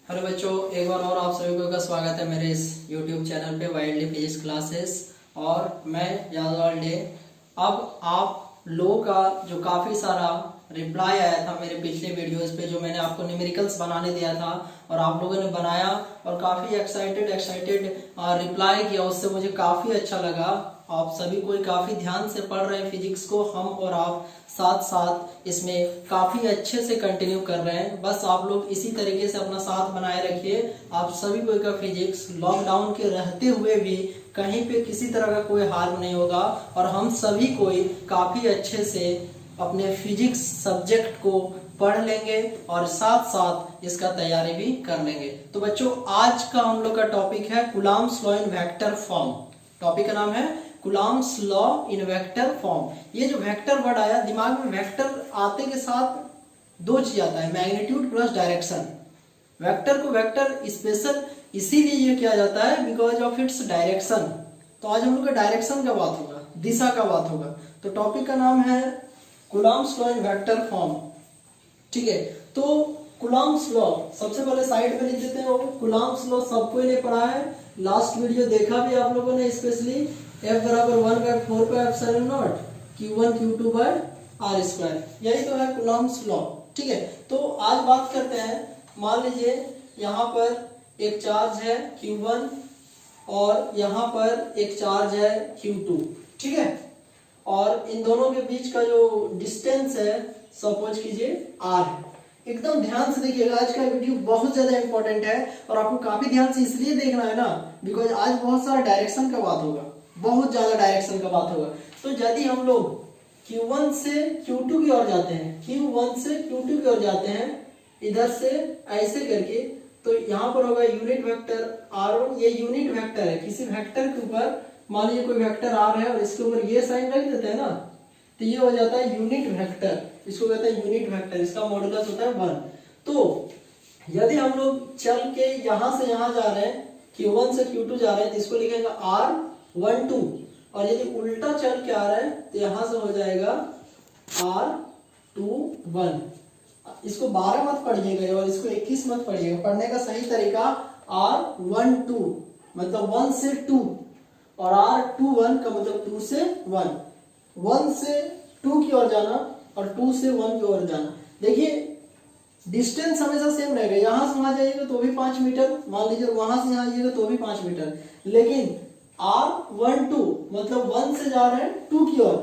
Hello बच्चों, एक बार और आप सभी को का स्वागत है मेरे इस YouTube चैनल पे वाइल्डली फिजिक्स क्लासेस। और मैं यादवाल डे। अब आप लोगों का जो काफ़ी सारा रिप्लाई आया था मेरे पिछले वीडियोस पे, जो मैंने आपको न्यूमेरिकल्स बनाने दिया था और आप लोगों ने बनाया और काफ़ी एक्साइटेड रिप्लाई किया, उससे मुझे काफ़ी अच्छा लगा। आप सभी कोई काफ़ी ध्यान से पढ़ रहे हैं फिजिक्स को, हम और आप साथ साथ इसमें काफ़ी अच्छे से कंटिन्यू कर रहे हैं। बस आप लोग इसी तरीके से अपना साथ बनाए रखिए। आप सभी को का फिजिक्स लॉकडाउन के रहते हुए भी कहीं पे किसी तरह का कोई हार्म नहीं होगा और हम सभी कोई काफ़ी अच्छे से अपने फिजिक्स सब्जेक्ट को पढ़ लेंगे और साथ साथ इसका तैयारी भी कर लेंगे। तो बच्चों, आज का हम लोग का टॉपिक है Coulomb's law in vector form. Topic का नाम है Coulomb's law in vector form. ये जो वेक्टर वर्ड आया दिमाग में, वेक्टर आते के साथ दो चीज आता है, मैग्नीट्यूड प्लस डायरेक्शन। वेक्टर को वेक्टर स्पेशल इसीलिए ये किया जाता है बिकॉज ऑफ इट्स डायरेक्शन। तो आज हम लोग का डायरेक्शन का बात होगा, दिशा का बात होगा। तो टॉपिक का नाम है Coulomb's law in vector form. ठीक है, तो कूलम्ब्स लॉ सबसे पहले साइड पे लिख देते हैं। कूलम्ब्स लॉ सबको ने पढ़ा है, लास्ट वीडियो देखा भी आप लोगों ने, स्पेशली F बराबर 1/4 pi epsilon naught Q1 Q2 by R square. यही तो है कूलम्ब्स लॉ। ठीक है, तो आज बात करते हैं। मान लीजिए यहाँ पर एक चार्ज है Q1 और यहाँ पर एक चार्ज है Q2। ठीक है, और इन दोनों के बीच का जो डिस्टेंस है सपोज कीजिए R है। एकदम ध्यान से देखिएगा, आज का वीडियो बहुत ज्यादा इंपॉर्टेंट है और आपको काफी ध्यान से इसलिए देखना है ना बिकॉज आज बहुत सारा डायरेक्शन का बात होगा, बहुत ज्यादा डायरेक्शन का बात होगा। तो यदि हम लोग Q1 से Q2 की ओर जाते हैं, Q1 से Q2 की ओर जाते हैं इधर से ऐसे करके, तो यहाँ पर होगा यूनिट वेक्टर R1। ये यूनिट वेक्टर है, किसी वेक्टर के ऊपर मान लीजिए कोई वेक्टर R है और इसके ऊपर ये साइन रख देते हैं ना, तो ये हो जाता है यूनिट वेक्टर। इसको कहते हैं यूनिट वेक्टर, इसका मॉडुलस होता है 1। तो यदि हम लोग चल के यहाँ से यहाँ जा रहे हैं, Q1 से Q2 जा रहे हैं, तो इसको लिखेंगे R12। और यदि उल्टा चल के आ रहा है तो यहाँ से हो जाएगा R21। इसको 12 मत पढ़िएगा और इसको 21 मत पढ़िएगा। पढ़ने का सही तरीका R12 मतलब 1 से 2 और R21 का मतलब 2 से 1। 1 से 2 की ओर जाना और 2 से 1 की ओर जाना। देखिए डिस्टेंस हमेशा सेम रहेगा, यहां से वहां जाइएगा तो भी 5 मीटर, मान लीजिए वहां से यहां आइएगा तो भी 5 मीटर। लेकिन R12 मतलब 1 से जा रहे हैं 2 की ओर,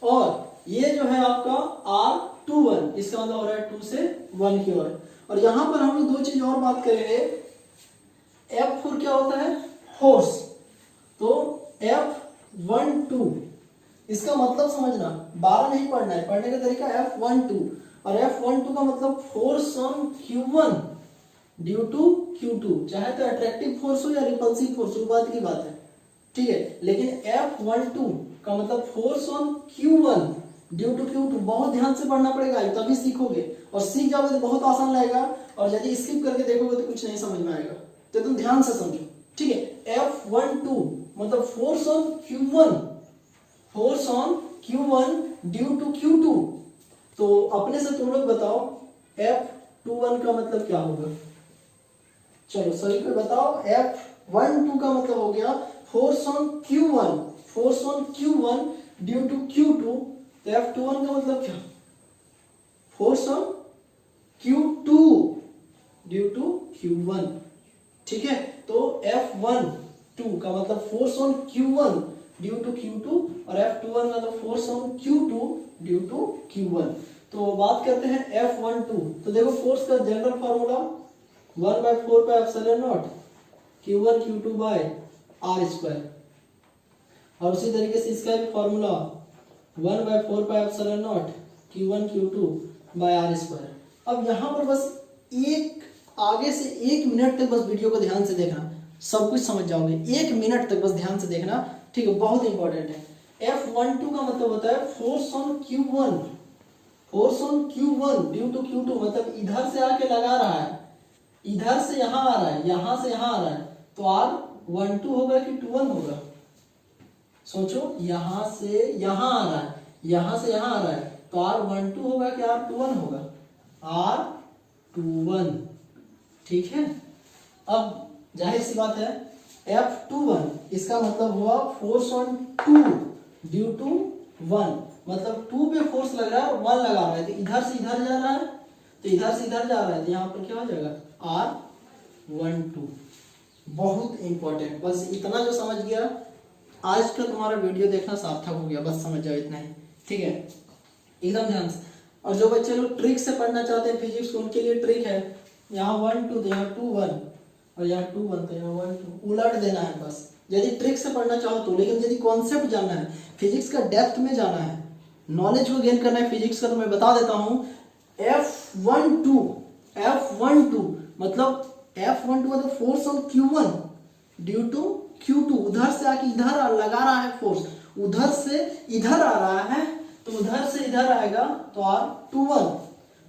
और ये जो है आपका R21 इसका मतलब हो रहा है 2 से 1 की ओर। और यहां पर हम लोग दो चीज और बात करेंगे। F4 क्या होता है? फोर्स। तो F12 इसका मतलब समझना, 12 नहीं पढ़ना है, पढ़ने का तरीका F12। और F12 का मतलब force on Q1 due to Q2, चाहे तो अट्रैक्टिव फोर्स हो या रिपल्सिव फोर्स, वो बात की बात है। ठीक है, लेकिन F12 का मतलब force on Q1 due to Q2। बहुत ध्यान से पढ़ना पड़ेगा तभी सीखोगे, और सीख जाओगे तो बहुत आसान लगेगा, और यदि स्किप करके देखोगे तो कुछ नहीं समझ में आएगा। तो तुम ध्यान से समझो। ठीक है, F12 मतलब force on Q1, force on Q1 due to Q2। तो अपने से तुम लोग बताओ F21 का मतलब क्या होगा? चलो सभी को बताओ। F12 का मतलब हो गया force on Q1, force on Q1 due to Q2। तो F21 का मतलब क्या? Force on Q2 due to Q1। ठीक है, तो F12 का मतलब force on Q1 due to Q2 और F21 का मतलब force on Q2 due to Q1। तो बात करते हैं F12। तो देखो फोर्स का general formula 1/4 pi epsilon naught Q1 Q2 by R square, और उसी तरीके से इसका भी formula 1/4 pi epsilon naught Q1 Q2 by R square. अब यहाँ पर बस एक आगे से 1 मिनट तक बस वीडियो को ध्यान से देखना, सब कुछ समझ जाओगे। 1 मिनट तक बस ध्यान से देखना, ठीक है, बहुत इंपॉर्टेंट है। F12 का मतलब होता है force on Q1, force on Q1 due to Q2, मतलब इधर से आके लगा रहा है, इधर से यहां आ रहा है, यहां से यहां आ रहा है, तो R12 होगा कि 21 होगा? सोचो, यहां से यहां आ रहा है, यहां से यहां आ रहा है, तो R12 होगा कि R21 होगा? R21। ठीक है, अब जाहिर सी बात है F21 इसका मतलब हुआ फोर्स ऑन 2 ड्यू टू 1, मतलब 2 पे फोर्स लग रहा है और 1 लगा रहा है, तो इधर से इधर जा रहा है, तो इधर से इधर जा रहा है, तो यहाँ पर क्या हो जाएगा R12। बहुत इंपॉर्टेंट, बस इतना जो समझ गया आज का तुम्हारा वीडियो देखना सार्थक हो गया, बस समझ जाओ इतना ही, ठीक है, एकदम ध्यान से। और जो बच्चे लोग ट्रिक से पढ़ना चाहते हैं फिजिक्स, उनके लिए ट्रिक है, यहाँ 1 2 तो यहाँ 2 1 और यहाँ 2 1 तो यहाँ 1 2, उलट देना है बस, यदि ट्रिक से पढ़ना चाहो तो। लेकिन यदि कॉन्सेप्ट जानना है, फिजिक्स का डेप्थ में जाना है, नॉलेज को गेन करना है फिजिक्स का, तो मैं बता देता हूँ F12 मतलब force on Q1 due to Q2, उधर से आके इधर लगा रहा है फोर्स, उधर से इधर आ रहा है, तो उधर से इधर आएगा तो R21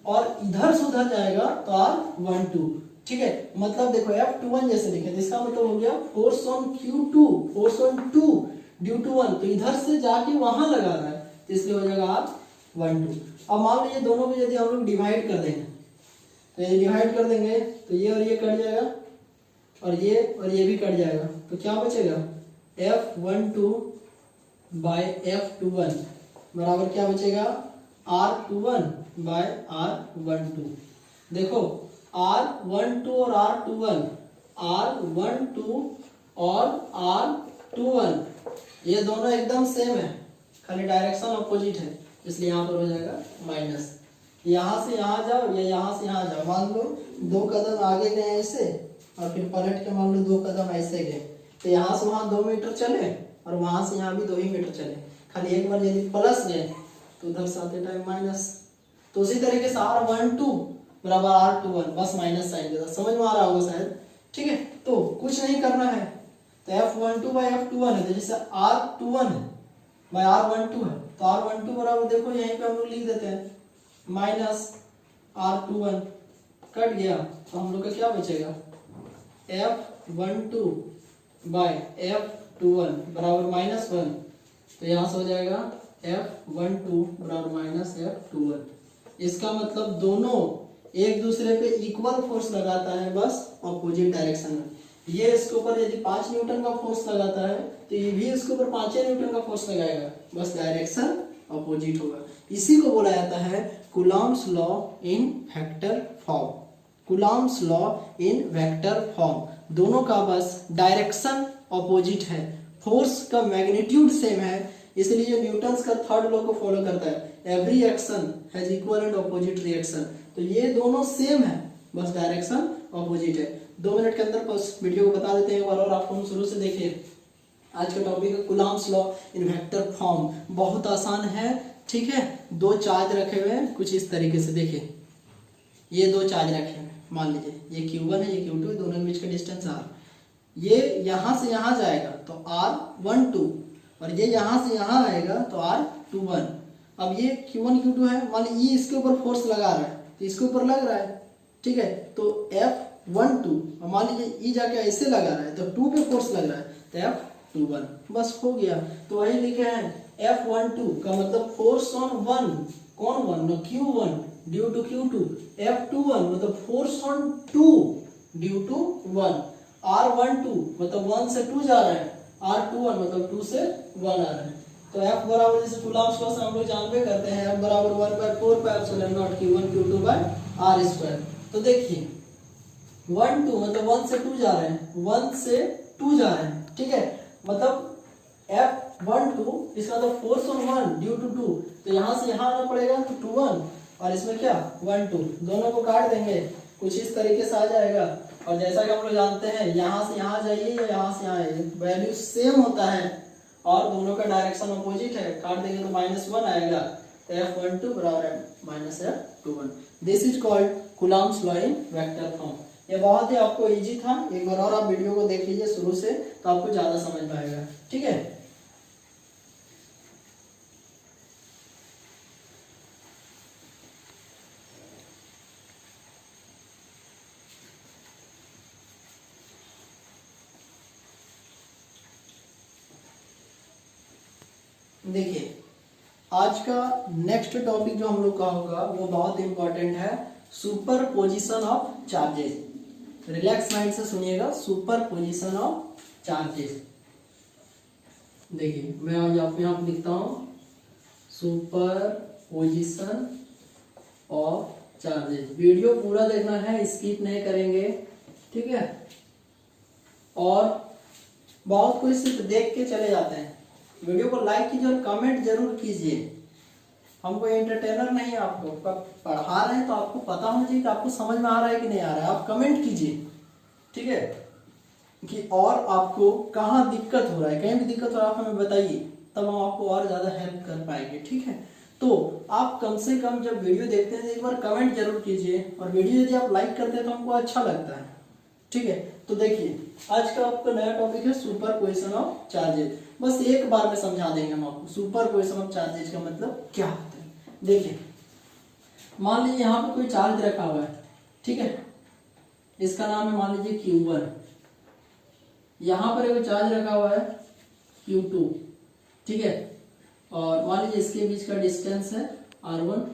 और इधर से उधर जाएगा तो R12, ठीक है। मतलब देखो F21 जैसे लिखे तो इसका मतलब हो गया force on Q2, force on 2 due to 1, तो इधर से जाके वहां लगा रहा है, तो इसलिए हो जाएगा R12। अब मान लीजिए दोनों को यदि हम लोग डिवाइड कर देंगे, तो यदि डिवाइड कर देंगे तो ये और ये कट जाएगा और ये भी कट जाएगा, तो क्या बचेगा F12 बाय F21 बराबर क्या बचेगा R21 बाय R12। देखो R12 और R12 और R21 ये दोनों एकदम सेम है, खाली डायरेक्शन अपोजिट है, इसलिए यहाँ पर हो जाएगा माइनस। यहाँ से यहाँ जाओ या यहाँ से यहाँ जाओ, मान लो 2 कदम आगे गए ऐसे और फिर पलट के मान लो 2 कदम ऐसे गए, तो यहाँ से वहाँ 2 मीटर चले और वहाँ से यहाँ भी 2 ही मीटर चले, खाली एक बार यदि प्लस गए तो उधर से आते टाइम माइनस। तो उसी तरीके से R12 बराबर R21, बस माइनस साइन देता, समझ में आ रहा होगा शायद, ठीक है। तो कुछ नहीं करना है, तो F12 बाय F21 है, तो जैसे R21 बाय R12 है, तो R12 बराबर देखो यहीं पे हम लोग लिख देते हैं माइनस R21, कट गया, तो हम लोग का क्या बचेगा F12 बाय F21 बराबर -1, तो यहाँ से हो जाएगा F12 बराबर माइनस F21। इसका मतलब दोनों एक दूसरे पे इक्वल फोर्स लगाता है, बस अपोजिट डायरेक्शन में। ये इसके ऊपर यदि 5 न्यूटन का फोर्स लगाता है तो ये भी इसके ऊपर 5 न्यूटन का फोर्स लगाएगा, बस डायरेक्शन अपोजिट होगा। इसी को बोला जाता है Coulomb's law in vector form. Coulomb's law in vector form, दोनों का बस डायरेक्शन अपोजिट है, फोर्स का मैग्नीट्यूड सेम है, इसलिए न्यूटन्स का थर्ड लॉ को फॉलो करता है, every action has equal and opposite reaction. तो ये दोनों सेम है, बस डायरेक्शन अपोजिट है। 2 मिनट के अंदर बस वीडियो को बता देते हैं एक बार और, आपको शुरू से देखिए। आज का टॉपिक है Coulomb's law in vector form, बहुत आसान है, ठीक है। 2 चार्ज रखे हुए हैं कुछ इस तरीके से, देखिए ये 2 चार्ज रखे हुए हैं, मान लीजिए ये Q1 है, ये Q2 है, दोनों के बीच का डिस्टेंस R। ये यहाँ से यहाँ जाएगा तो R12 और ये यहाँ से यहाँ आएगा तो R21। अब ये Q1 Q2 है, मान लीजिए इसके ऊपर फोर्स लगा रहा है तो इसके ऊपर लग रहा है, ठीक है, तो F12, और मान लीजिए E जाके ऐसे लगा रहा है तो 2 पे फोर्स लग रहा है तो F21, बस हो गया। तो वही लिखे हैं F12 का मतलब फोर्स ऑन 1, कौन 1 न Q1 due to Q2, F21 मतलब force on 2 due to 1, R12 मतलब 1 से 2 जा रहा है, R21 मतलब 2 से 1 आ रहा है। तो F बराबर जैसे कूलॉम्स लॉ से हम लोग जानते करते हैं, F बराबर 1/4 pi epsilon naught Q1 Q2 bye R²। तो देखिए 1 2 मतलब 1 से 2 जा रहे हैं, 1 से 2 जा रहे हैं, ठीक है, मतलब F12 इसका मतलब फोर्स ऑन 1 ड्यू टू 2, तो यहाँ से यहाँ आना पड़ेगा तो 2 1 और इसमें क्या 1 2, दोनों को काट देंगे कुछ इस तरीके से आ जाएगा। और जैसा कि हम लोग जानते हैं यहाँ से यहाँ जाइए या यहाँ से यहाँ आइए, वैल्यू सेम होता है और दोनों का डायरेक्शन अपोजिट है, काट देंगे तो -1 आएगा, तो F12 बराबर -F21। This is called Coulomb's law in vector form. ये बहुत ही आपको इजी था, एक बार और आप वीडियो को देख लीजिए शुरू से तो आपको ज्यादा समझ में आएगा, ठीक है। देखिए आज का नेक्स्ट टॉपिक जो हम लोग का होगा वो बहुत इंपॉर्टेंट है, superposition of charges. Relax mind से सुनिएगा, सुपर पोजिशन ऑफ चार्जेस। देखिए मैं आज आप यहाँ पे लिखता हूँ super position of charges. Video पूरा देखना है, स्किप नहीं करेंगे, ठीक है। और बहुत कोई सिर्फ देख के चले जाते हैं। वीडियो को लाइक कीजिए और कमेंट जरूर कीजिए। हम कोई एंटरटेनर नहीं है, आपको पढ़ा रहे हैं तो आपको पता होना चाहिए कि आपको समझ में आ रहा है कि नहीं आ रहा है। आप कमेंट कीजिए, ठीक है, कि और आपको कहाँ दिक्कत हो रहा है। कहीं भी दिक्कत हो रहा है आप हमें बताइए, तब हम आपको और ज्यादा हेल्प कर पाएंगे, ठीक है। तो आप कम से कम जब वीडियो देखते हैं तो एक बार कमेंट जरूर कीजिए, और वीडियो यदि आप लाइक करते हैं तो हमको अच्छा लगता है, ठीक है। तो देखिए आज का आपका नया टॉपिक है सुपर पोजिशन ऑफ चार्जेस। बस एक बार में समझा देंगे हम आपको सुपर पोजिशन ऑफ चार्जेस का मतलब क्या होता है। देखिए मान लीजिए यहाँ पे कोई चार्ज रखा हुआ है, ठीक है, इसका नाम है मान लीजिए Q1। यहाँ पर एक चार्ज रखा हुआ है Q2, ठीक है, और मान लीजिए इसके बीच का डिस्टेंस है R1।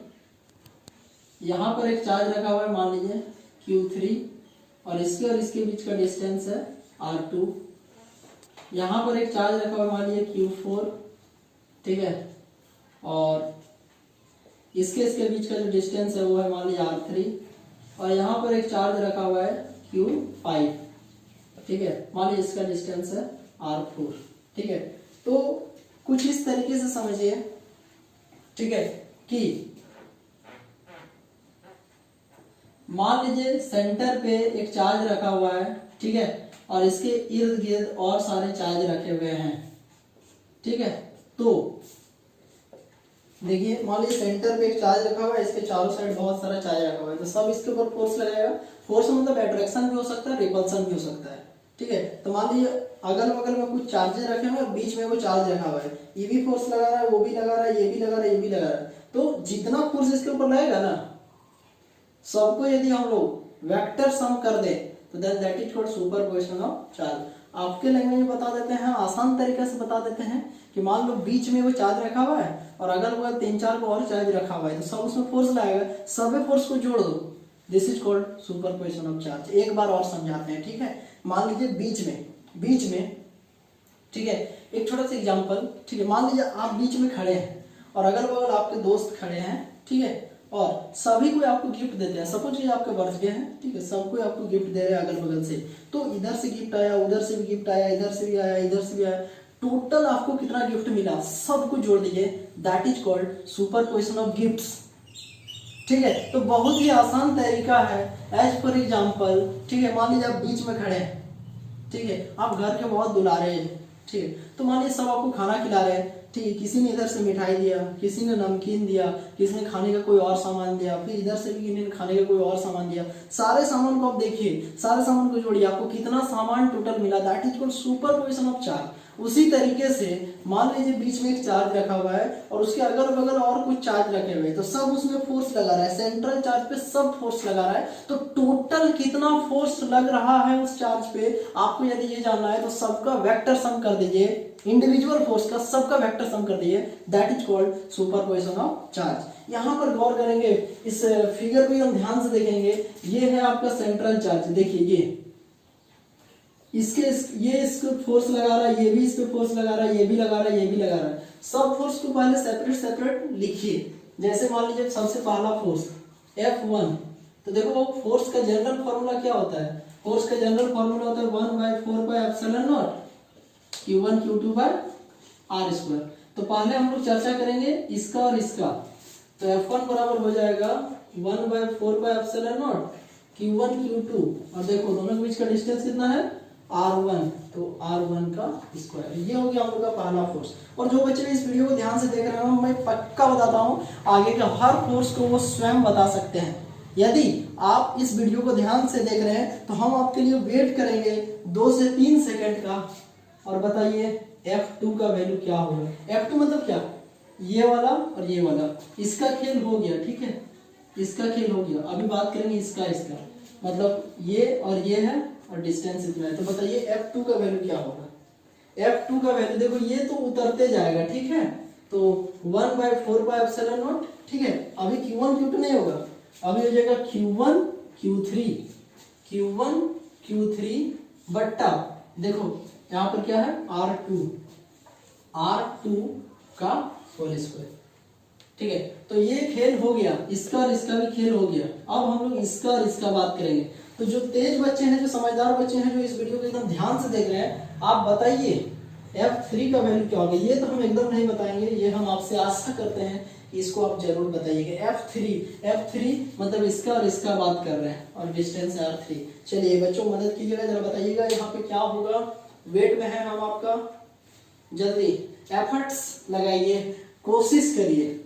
यहाँ पर एक चार्ज रखा हुआ है मान लीजिए Q3, और इसके बीच का डिस्टेंस है R2। यहाँ पर एक चार्ज रखा हुआ है मान लीजिए Q4, ठीक है, और इसके बीच का जो डिस्टेंस है वो है मान लीजिए R3, और यहाँ पर एक चार्ज रखा हुआ है Q5, ठीक है, मान लीजिए इसका डिस्टेंस है R4, ठीक है। तो कुछ इस तरीके से समझिए, ठीक है, कि मान लीजिए सेंटर पे एक चार्ज रखा हुआ है, ठीक है, और इसके इर्द गिर्द और सारे चार्ज रखे हुए हैं, ठीक है। तो देखिए मान लीजिए सेंटर पे एक चार्ज रखा हुआ है, इसके चारों साइड बहुत सारा चार्ज रखा हुआ है, तो सब इसके ऊपर फोर्स लगाएगा। फोर्स मतलब अट्रैक्शन भी हो सकता है, रिपल्सन भी हो सकता है, ठीक है। तो मान लीजिए अगल बगल में कुछ चार्जेस रखे हुए हैं, बीच में वो चार्ज रखा हुआ है, ये भी फोर्स लगा रहा है, वो भी लगा रहा है, ये भी लगा रहा है, ये भी लगा रहा है। तो जितना फोर्स इसके ऊपर लगेगा ना, सबको यदि हम लोग वेक्टर सम कर दे तो that is called super position of charge. आपके लैंग्वेज में बता देते हैं, आसान तरीके से बता देते हैं कि मान लो बीच में वो चार्ज रखा हुआ है और अगल बगल 3-4 को और चार्ज रखा हुआ है, तो सब उसमें फोर्स लगाएगा, सभी फोर्स को जोड़ दो, this is called super position of charge. एक बार और समझाते हैं, ठीक है। मान लीजिए बीच में, ठीक है, एक छोटा सा एग्जांपल, ठीक है, मान लीजिए आप बीच में खड़े हैं और अगल बगल आपके दोस्त खड़े हैं, ठीक है, और सभी को आपको गिफ्ट देते हैं। सपोज कि आपका बर्थडे है, ठीक है, सबको आपको गिफ्ट दे रहे हैं अगल बगल से, तो इधर से गिफ्ट आया, उधर से भी गिफ्ट आया, इधर से भी आया, इधर से भी आया, टोटल आपको कितना गिफ्ट मिला सबको जोड़ दीजिए, that is called super position of gifts, ठीक है। तो बहुत ही आसान तरीका है। एज फॉर एग्जांपल, ठीक है, मान लीजिए आप बीच में खड़े हैं, ठीक है, आप घर के बहुत दुलारे हैं, ठीक है, तो मान लीजिए सब आपको खाना खिला रहे हैं, ठीक है, किसी ने इधर से मिठाई दिया, किसी ने नमकीन दिया, किसी ने खाने का कोई और सामान दिया, फिर इधर से भी किसी ने खाने का कोई और सामान दिया। सारे सामान को आप देखिए, सारे सामान को जोड़िए, आपको कितना सामान टोटल मिला, that is called super position of charge. उसी तरीके से मान लीजिए बीच में एक चार्ज रखा हुआ है और उसके अगल बगल और कुछ चार्ज रखे हुए हैं, तो सब उसमें फोर्स लगा रहा है, सेंट्रल चार्ज पे सब फोर्स लगा रहा है, तो टोटल कितना फोर्स लग रहा है उस चार्ज पे आपको यदि ये जानना है तो सबका वेक्टर सम कर दीजिए, इंडिविजुअल फोर्स का सबका वेक्टर सम कर दीजिए, that is called super position of charge. यहाँ पर गौर करेंगे, इस फिगर को हम ध्यान से देखेंगे, ये है आपका सेंट्रल चार्ज, देखिए ये ये इसको फोर्स लगा रहा है, ये भी इस पे फोर्स लगा रहा है, ये भी लगा रहा है, ये भी लगा रहा है। सब फोर्स को पहले सेपरेट लिखिए। जैसे मान लीजिए सबसे पहला फोर्स F1, तो देखो वो फोर्स का जनरल फॉर्मूला क्या होता है, फोर्स का जनरल फॉर्मूला होता है 1/4πε0 Q1 Q2 R²। तो पहले हम लोग चर्चा करेंगे इसका और इसका, तो F1 बराबर हो जाएगा 1/4πε0 Q1 Q2, और देखो दोनों के बीच का डिस्टेंस कितना है R1, तो R1 का स्क्वायर। ये हो गया हम लोग का पहला फोर्स। और जो बच्चे इस वीडियो को ध्यान से देख रहे हो, मैं पक्का बताता हूँ आगे का हर फोर्स को वो स्वयं बता सकते हैं। यदि आप इस वीडियो को ध्यान से देख रहे हैं तो हम आपके लिए वेट करेंगे 2 से 3 सेकंड का, और बताइए F2 का वैल्यू क्या होगा। F2 मतलब क्या, ये वाला और ये वाला, इसका खेल हो गया, ठीक है, इसका खेल हो गया। अभी बात करेंगे इसका मतलब ये और ये है और डिस्टेंस इतना है, तो बताइए F2 का वैल्यू क्या होगा। F2 का वैल्यू देखो ये तो उतरते जाएगा, ठीक है, तो 1/4πε0, ठीक है। अभी Q1 Q2 नहीं होगा, अभी हो जाएगा Q1 Q3 Q1 Q3 बट्टा देखो यहाँ पर क्या है R2 का होल स्क्वायर। ठीक है, तो ये खेल हो गया, इसका और इसका भी खेल हो गया। अब हम लोग इसका और इसका बात करेंगे। तो जो तेज बच्चे हैं, जो समझदार बच्चे हैं, जो इस वीडियो को एकदम ध्यान से देख रहे हैं, आप बताइए F3 का वैल्यू क्या होगा। ये तो हम एकदम नहीं बताएंगे, ये हम आपसे आशा करते हैं कि इसको आप जरूर बताइएगा। F3 मतलब इसका और इसका बात कर रहे हैं और डिस्टेंस है R3। चलिए बच्चों मदद कीजिएगा, जरा बताइएगा यहाँ पे क्या होगा। वेट में है हम आपका, जल्दी एफर्ट्स लगाइए, कोशिश करिए,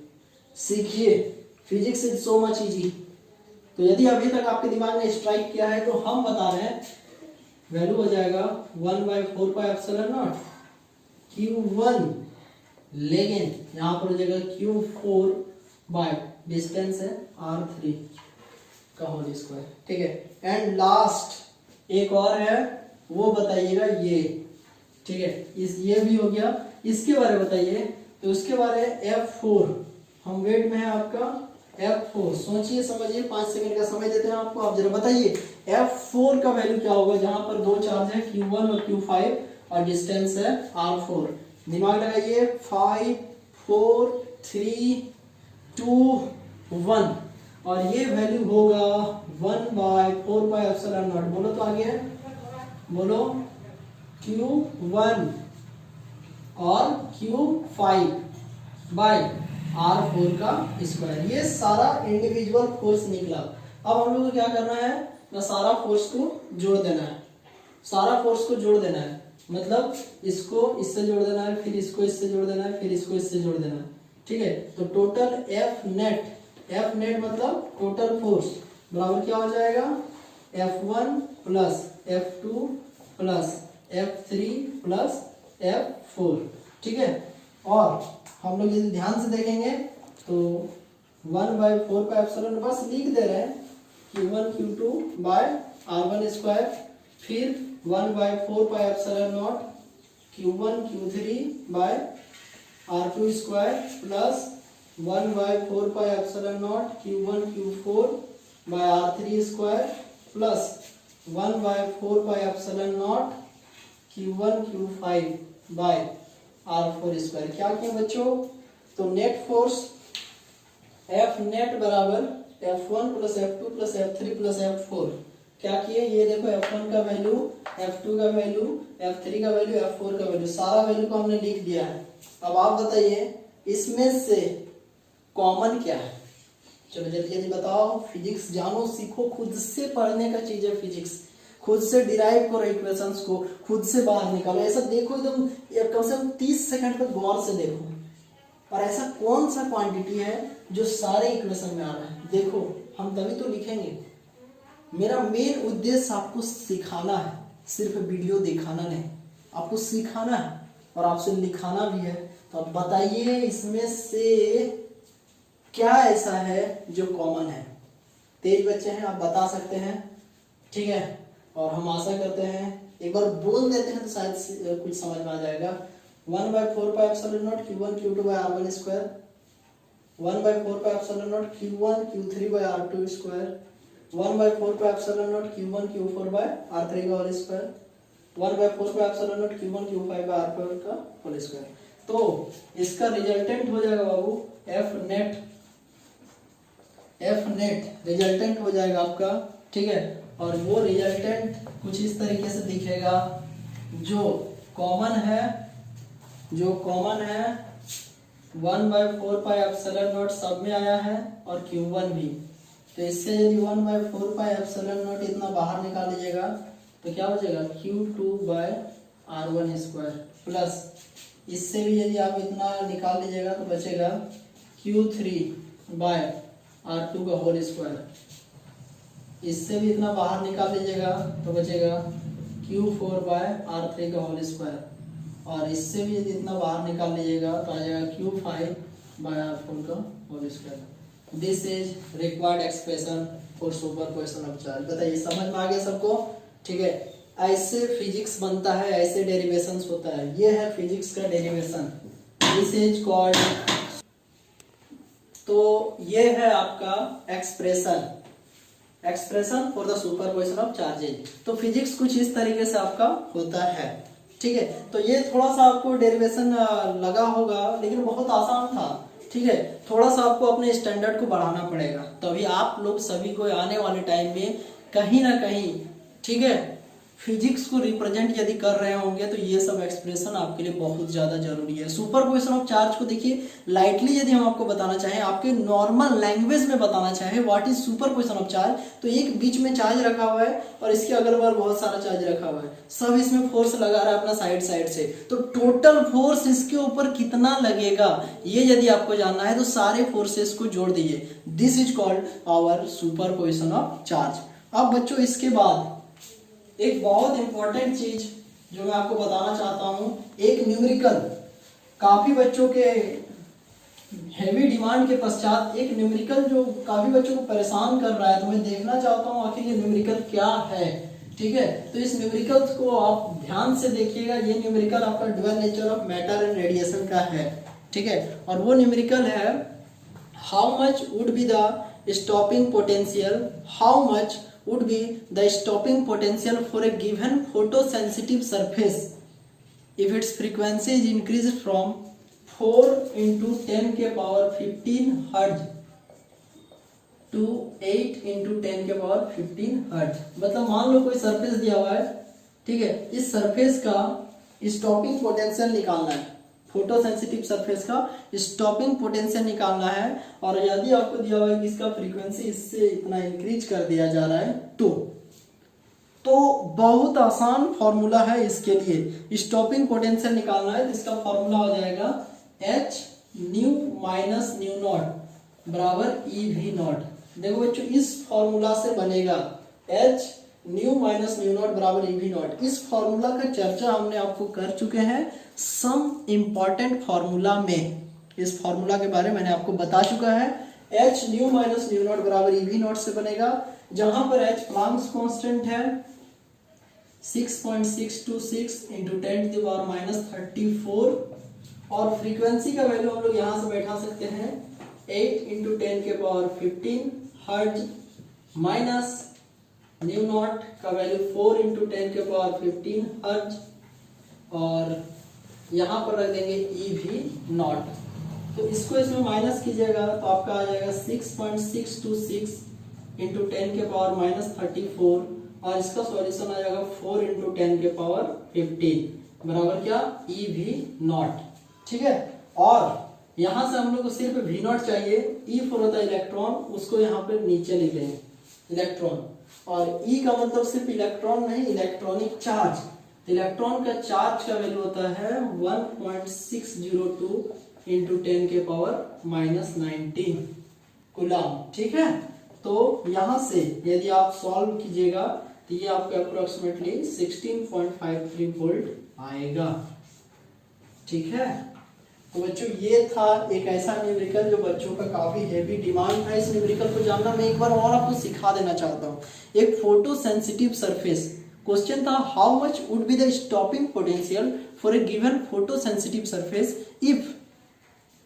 सीखिए। Physics is so much easy. तो यदि अभी तक आपके दिमाग में स्ट्राइक किया है तो हम बता रहे हैं वैल्यू हो जाएगा 1/4πε0 Q1, लेकिन यहाँ पर हो जाएगा Q4 बाय डिस्टेंस है R3 का होल स्क्वायर। ठीक है, एंड लास्ट एक और है, वो बताइएगा ये। ठीक है, ये भी हो गया। इसके बारे में बताइए, तो उसके बारे F4, हम वेट में है आपका F4। सोचिए समझिए, 5 सेकंड का समय देते हैं आपको। आप जरा बताइए F4 का वैल्यू क्या होगा, जहां पर दो चार्ज है Q1 और Q5 और डिस्टेंस है R4। दिमाग लगाइए, 5 4 3 2 1, और ये वैल्यू होगा 1/4πε0। बोलो तो आगे, बोलो Q1 और Q5 बाय R4 का स्क्वायर। ये सारा इंडिविजुअल फोर्स निकला। अब हम लोग को क्या करना है ना, सारा फोर्स को जोड़ देना है, सारा फोर्स को जोड़ देना है। मतलब इसको इससे जोड़ देना है, फिर इसको इससे जोड़ देना है, फिर इसको इससे जोड़ देना है। ठीक है, तो टोटल F नेट मतलब टोटल फोर्स बराबर क्या हो जाएगा, F1 plus F2 plus F3 plus F4। ठीक है, और हम लोग यदि ध्यान से देखेंगे तो 1/4πε बस लिख दे रहे हैं Q1 Q2 by R1 square, फिर 1/4πε0 Q1 Q3 by R2 square plus 1/4πε0 Q1 Q4 by R3 square plus 1/4πε0 Q1 Q5 by R4 square. क्या किया बच्चों, तो नेट फोर्स F नेट बराबर F1 plus F2 plus F3 plus F4। क्या किए, ये देखो F1 का वैल्यू, F2 का वैल्यू, F3 का वैल्यू, F4 का वैल्यू, सारा वैल्यू को हमने लिख दिया है। अब आप बताइए इसमें से कॉमन क्या है। चलो जल्दी जल्दी बताओ। फिजिक्स जानो, सीखो, खुद से पढ़ने का चीज है फिजिक्स। खुद से डिराइव करो इक्वेशंस को, खुद से बाहर निकालो। ऐसा देखो एकदम कम से कम 30 सेकंड तक गौर से देखो, और ऐसा कौन सा क्वांटिटी है जो सारे इक्वेशन में आ रहा है। देखो हम तभी तो लिखेंगे। मेरा मेन उद्देश्य आपको सिखाना है, सिर्फ वीडियो दिखाना नहीं, आपको सिखाना है और आपसे लिखाना भी है। तो आप बताइए इसमें से क्या ऐसा है जो कॉमन है। तेज बच्चे हैं, आप बता सकते हैं। ठीक है, और हम आशा करते हैं एक बार बोल देते हैं तो शायद कुछ समझ में आ जाएगा। 1/4πε0 Q1 Q2 by R1 square, 1/4πε0 Q1 Q3 by R2 square, 1/4πε0 Q1 Q4 by R3 का whole square, 1/4πε0 Q1 Q5 by R4 का होल स्क्वायर। तो इसका रिजल्टेंट हो जाएगा बाबू F नेट रिजल्टेंट हो जाएगा आपका। ठीक है, और वो रिजल्टेंट कुछ इस तरीके से दिखेगा। जो कॉमन है 1/4πε0 सब में आया है और Q1 भी। तो इससे यदि 1/4πε0 इतना बाहर निकाल लीजिएगा तो क्या हो जाएगा Q2 by R1 square, plus इससे भी यदि आप इतना निकाल लीजिएगा तो बचेगा Q3 बाय R2 का होल स्क्वायर। इससे भी इतना बाहर निकाल लीजिएगा तो बचेगा Q4 बाय R3 का होल स्क्वायर, और इससे भी यदि इतना बाहर निकाल लीजिएगा तो आ जाएगा Q5 बाय R4 का whole square. This is required expression for super question of charge. बताइए समझ में आ गया सबको। ठीक है, ऐसे फिजिक्स बनता है, ऐसे डेरिवेशंस होता है। ये है फिजिक्स का डेरिवेशन, दिस इज कॉल्ड। तो ये है आपका expression, expression for the superposition of charges. तो फिजिक्स कुछ इस तरीके से आपका होता है, ठीक है। तो ये थोड़ा सा आपको डेरिवेशन लगा होगा, लेकिन बहुत आसान था, ठीक है। थोड़ा सा आपको अपने स्टैंडर्ड को बढ़ाना पड़ेगा, तभी आप लोग सभी को आने वाले टाइम में कहीं ना कहीं, ठीक है, फिजिक्स को रिप्रेजेंट यदि कर रहे होंगे तो ये सब एक्सप्रेशन आपके लिए बहुत ज्यादा जरूरी है। सुपरपोजिशन ऑफ चार्ज को देखिए लाइटली यदि हम आपको बताना चाहें, आपके नॉर्मल लैंग्वेज में बताना चाहें what is superposition of charge, तो एक बीच में चार्ज रखा हुआ है और इसके अगल बगल बहुत सारा चार्ज रखा हुआ है, सब इसमें फोर्स लगा रहा है अपना साइड से, तो टोटल फोर्स इसके ऊपर कितना लगेगा ये यदि आपको जानना है तो सारे फोर्सेस को जोड़ दीजिए। This is called our superposition of charge. अब बच्चों इसके बाद एक बहुत इंपॉर्टेंट चीज जो मैं आपको बताना चाहता हूं, एक न्यूमेरिकल, काफी बच्चों के हेवी डिमांड के पश्चात एक न्यूमेरिकल जो काफी बच्चों को परेशान कर रहा है, तो मैं देखना चाहता हूं आखिर ये न्यूमेरिकल क्या है, ठीक है। तो इस न्यूमेरिकल को आप ध्यान से देखिएगा। ये न्यूमेरिकल आपका dual nature of matter and radiation का है, ठीक है। और वो न्यूमेरिकल है how much would be the stopping potential, how much would be the stopping potential for a given photosensitive surface if its frequency is increased from 4 into 10 के power 15 hertz to 8 into 10 के power 15 hertz। मतलब मान लो कोई surface दिया हुआ है, ठीक है, इस सरफेस का स्टॉपिंग पोटेंशियल निकालना है, फोटोसेंसिटिव सरफेस का स्टॉपिंग पोटेंशियल निकालना है, और यदि आपको दिया हुआ है कि इसका फ्रीक्वेंसी इससे इतना इंक्रीज कर दिया जा रहा है तो बहुत आसान फॉर्मूला है इसके लिए। स्टॉपिंग पोटेंशियल निकालना है तो इसका फॉर्मूला हो जाएगा h nu minus nu naught बराबर EV नॉट। देखो बच्चों इस फॉर्मूला से बनेगा h nu minus nu naught बराबर EV नॉट। इस फॉर्मूला का चर्चा हमने आपको कर चुके हैं सम इंपॉर्टेंट फॉर्मूला में, इस फॉर्मूला के बारे में मैंने आपको बता चुका है। h nu minus nu naught बराबर EV नॉट से बनेगा, जहां पर h प्लैंक्स कांस्टेंट है 6.626 into 10 to the power minus 34, और फ्रीक्वेंसी का वैल्यू हम लोग यहां से बैठा सकते हैं 8 इंटू 10 के power 15 hertz, minus nu not का वैल्यू 4 इंटू 10 के पावर 15 हर्ट्ज, और यहां पर रख देंगे EV नॉट। तो इसको इसमें माइनस कीजिएगा तो आपका आ जाएगा 6.626 इंटू 10 के पावर माइनस 34, और इसका सॉल्यूशन आ जाएगा 4 इंटू 10 के पावर 15 बराबर क्या EV नॉट, ठीक है। और यहां से हम लोग को सिर्फ V नॉट चाहिए, E फॉर होता है इलेक्ट्रॉन, उसको यहाँ पे नीचे लिख देंगे इलेक्ट्रॉन, और E का मतलब सिर्फ इलेक्ट्रॉन नहीं, इलेक्ट्रॉनिक चार्ज। इलेक्ट्रॉन का चार्ज का वैल्यू होता है 1.602 इंटू 10 के पावर माइनस 19 कूलम, ठीक है। तो यहां से यदि आप सॉल्व कीजिएगा तो ये आपका अप्रोक्सीमेटली 16.53 वोल्ट आएगा, ठीक है। तो बच्चों ये था एक ऐसा न्यूमेरिकल जो बच्चों का काफी हेवी डिमांड था। इस न्यूमेरिकल को जानना मैं एक बार और आपको सिखा देना चाहता हूँ। एक फोटो सेंसिटिव सरफेस, क्वेश्चन था how much would be the stopping potential for a given photo sensitive surface if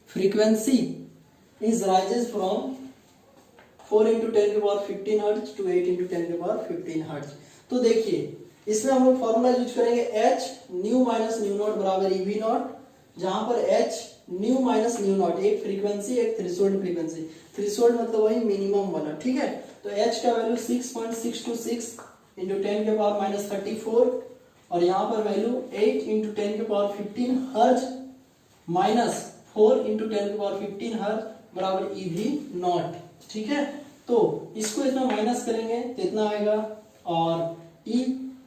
frequency is rises from 4 into 10 के पावर 15 हर्ट्ज टू 8 इंटू 10 के पावर 15 हर्ट्ज। तो देखिए इसमें हम लोग फॉर्मूला यूज करेंगे h nu minus nu naught बराबर EV not, जहां पर h nu minus nu not एक फ्रीक्वेंसी एक थ्रेशोल्ड फ्रीक्वेंसी, थ्रेशोल्ड मतलब वही मिनिमम वाला, ठीक है। तो h का वैल्यू 6.626 इंटू 10 के पावर माइनस 34, और यहाँ पर वैल्यू 8 इंटू 10 के पावर 15 हर्ज माइनस 4 इंटू 10 के पावर 15 हर्ज बराबर EV नॉट, ठीक है। तो इसको इतना माइनस करेंगे तो इतना आएगा, और E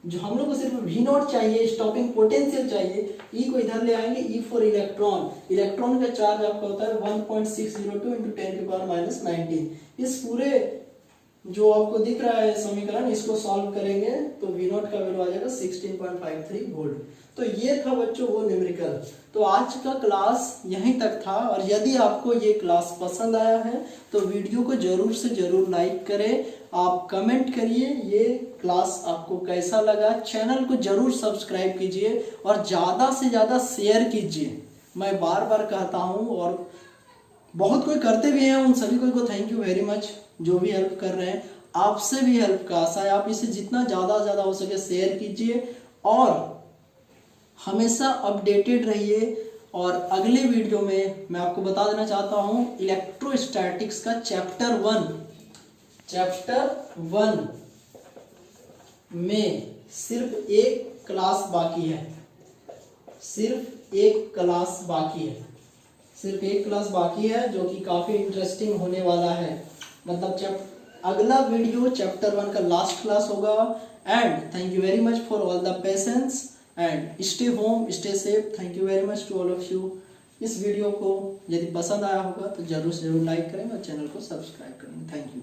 जो हम लोग को सिर्फ V नॉट चाहिए, स्टॉपिंग पोटेंशियल चाहिए, E को इधर ले आएंगे, E फॉर इलेक्ट्रॉन, इलेक्ट्रॉन का चार्ज आपका होता है 1.602 इंटू 10 के पावर माइनस 19। इस पूरे जो आपको दिख रहा है समीकरण, इसको सॉल्व करेंगे तो V नॉट का वैल्यू आ जाएगा 16.53 वोल्ट। तो ये था बच्चों वो न्यूमेरिकल। तो आज का क्लास यहीं तक था, और यदि आपको ये क्लास पसंद आया है तो वीडियो को जरूर से जरूर लाइक करें, आप कमेंट करिए ये क्लास आपको कैसा लगा, चैनल को जरूर सब्सक्राइब कीजिए और ज़्यादा से ज़्यादा शेयर कीजिए। मैं बार बार कहता हूँ, और बहुत कोई करते भी हैं, उन सभी को थैंक यू वेरी मच जो भी हेल्प कर रहे हैं। आपसे भी हेल्प का आशा है। आप इसे जितना ज़्यादा ज़्यादा हो सके शेयर कीजिए और हमेशा अपडेटेड रहिए। और अगले वीडियो में मैं आपको बता देना चाहता हूँ इलेक्ट्रोस्टैटिक्स का चैप्टर 1 में सिर्फ एक क्लास बाकी है, सिर्फ एक क्लास बाकी है जो कि काफ़ी इंटरेस्टिंग होने वाला है। मतलब अगला वीडियो चैप्टर 1 का लास्ट क्लास होगा। And thank you very much for all the patience and stay home, stay safe. Thank you very much to all of you. इस वीडियो को यदि पसंद आया होगा तो जरूर से जरूर लाइक करें और चैनल को सब्सक्राइब करें। Thank you.